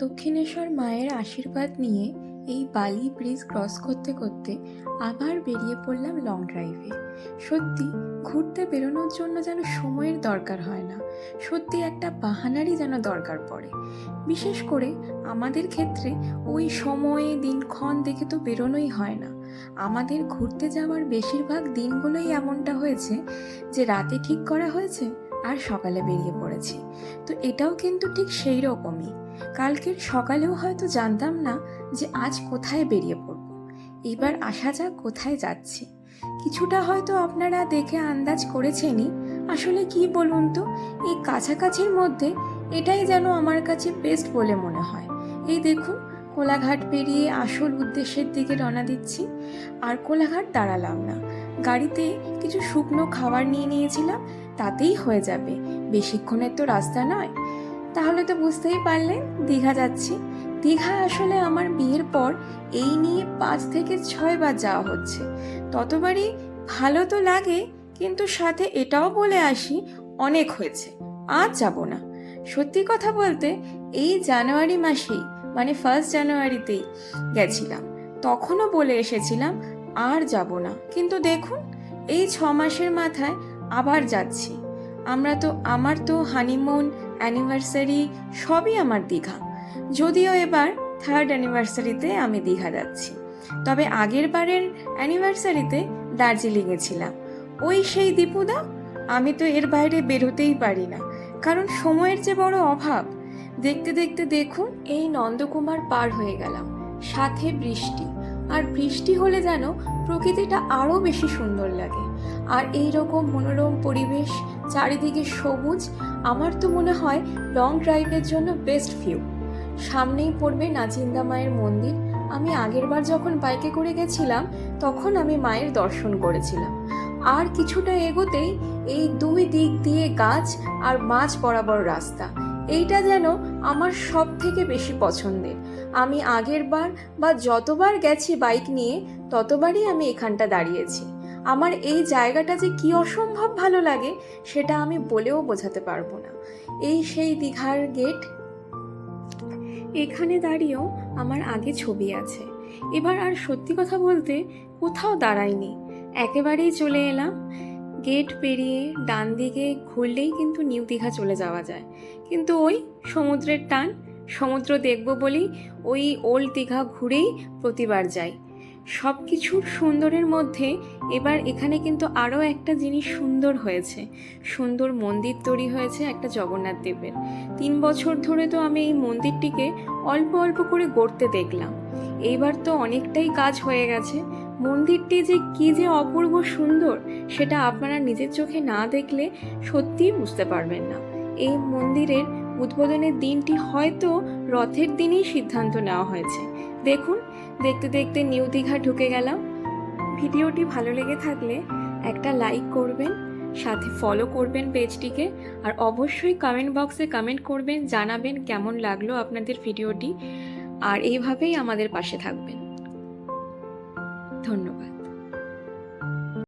দক্ষিণেশ্বর মায়ের আশীর্বাদ নিয়ে এই বালি ব্রিজ ক্রস করতে করতে আবার বেরিয়ে পড়লাম লং ড্রাইভে। সত্যি ঘুরতে বেরোনোর জন্য যেন সময়ের দরকার হয় না, সত্যি একটা বাহানারই যেন দরকার পড়ে। বিশেষ করে আমাদের ক্ষেত্রে ওই সময়ে দিনক্ষণ দেখে তো বেরোনোই হয় না। আমাদের ঘুরতে যাওয়ার বেশিরভাগ দিনগুলোই এমনটা হয়েছে যে রাতে ঠিক করা হয়েছে আর সকালে বেরিয়ে পড়েছি। তো এটাও কিন্তু ঠিক সেই রকমই। কালকের সকালেও হয়তো জানতাম না যে আজ কোথায় বেরিয়ে পড়ব। এবার আসা যাক কোথায় যাচ্ছি। কিছুটা হয়তো আপনারা দেখে আন্দাজ করেছেনই। আসলে কি বলুন তো, এই কাছাকাছির মধ্যে এটাই যেন আমার কাছে বেস্ট বলে মনে হয়। এই দেখুন, কোলাঘাট পেরিয়ে আসল উদ্দেশ্যের দিকে রওনা দিচ্ছি। আর কোলাঘাট দাঁড়ালাম না, গাড়িতে কিছু শুকনো খাবার নিয়ে নিয়েছিলাম, তাতেই হয়ে যাবে, বেশিক্ষণের তো রাস্তা নয়। তাহলে তো বুঝতেই পারলেন দীঘা যাচ্ছি। দীঘা আসলে আমার বিয়ের পর এই নিয়ে 5 থেকে 6 বার যাওয়া হচ্ছে। ততবারই ভালো তো লাগে, কিন্তু সাথে এটাও বলে আসি অনেক হয়েছে, আজ যাব না। সত্যি কথা বলতে এই জানুয়ারি মাসেই, মানে 1 জানুয়ারিতেই গেছিলাম, তখনও বলে এসেছিলাম আর যাব না। কিন্তু দেখুন, এই 6 মাসের মাথায় আবার যাচ্ছি। আমার তো হানিমুন, অ্যানিভার্সারি সবই আমার দীঘা। যদিও এবার 3rd অ্যানিভার্সারিতে আমি দীঘা যাচ্ছি। তবে আগের বারের অ্যানিভার্সারিতে দার্জিলিংয়ে ছিলাম। ওই সেই দীপুদা, আমি তো এর বাইরে বেরোতেই পারি না, কারণ সময়ের যে বড় অভাব। দেখতে দেখতে দেখুন এই নন্দকুমার পার হয়ে গেলাম, সাথে বৃষ্টি। আর বৃষ্টি হলে যেন প্রকৃতিটা আরও বেশি সুন্দর লাগে। আর এই রকম মনোরম পরিবেশ, চারিদিকে সবুজ, আমার তো মনে হয় লং ড্রাইভের জন্য বেস্ট ভিউ। সামনেই পড়বে নাচিন্দা মায়ের মন্দির। আমি আগেরবার যখন বাইকে করে গেছিলাম তখন আমি মায়ের দর্শন করেছিলাম। আর কিছুটা এগোতেই এই 2 দিক দিয়ে গাছ আর মাঝ বরাবর রাস্তা, এইটা যেন আমার সব থেকে বেশি পছন্দের। আমি আগেরবার বা যতবার গেছি বাইক নিয়ে ততবারই আমি এখানটা দাঁড়িয়েছি। আমার এই জায়গাটা যে কি অসম্ভব ভালো লাগে সেটা আমি বলেও বোঝাতে পারবো না। এই সেই দীঘার গেট, এখানে দাঁড়িয়েও আমার আগে ছবি আছে। এবার আর সত্যি কথা বলতে কোথাও দাঁড়াইনি, একেবারেই চলে এলাম। গেট পেরিয়ে ডান দিকে ঘুরলেই কিন্তু নিউ দীঘা চলে যাওয়া যায়। কিন্তু ওই সমুদ্রের টান, সমুদ্র দেখব বলেই ওই ওল্ড দীঘা ঘুরেই প্রতিবার যাই। সব কিছুর সুন্দরের মধ্যে এবার এখানে কিন্তু আরও একটা জিনিস সুন্দর হয়েছে, সুন্দর মন্দির তৈরি হয়েছে একটা জগন্নাথ দেবের। 3 বছর ধরে তো আমি এই মন্দিরটিকে অল্প অল্প করে গড়তে দেখলাম। এইবার তো অনেকটাই কাজ হয়ে গেছে। মন্দিরটি যে কি যে অপূর্ব সুন্দর, সেটা আপনারা নিজের চোখে না দেখলে সত্যিই বুঝতে পারবেন না। এই মন্দিরের উদ্বোধনের দিনটি হয়তো রথের দিনই সিদ্ধান্ত নেওয়া হয়েছে। দেখুন, দেখতে দেখতে নিউ দীঘা ঢুকে গেলাম। ভিডিওটি ভালো লেগে থাকলে একটা লাইক করবেন, সাথে ফলো করবেন পেজটিকে, আর অবশ্যই কমেন্ট বক্সে কমেন্ট করবেন, জানাবেন কেমন লাগলো আপনাদের ভিডিওটি। আর এইভাবেই আমাদের পাশে থাকবেন। ধন্যবাদ।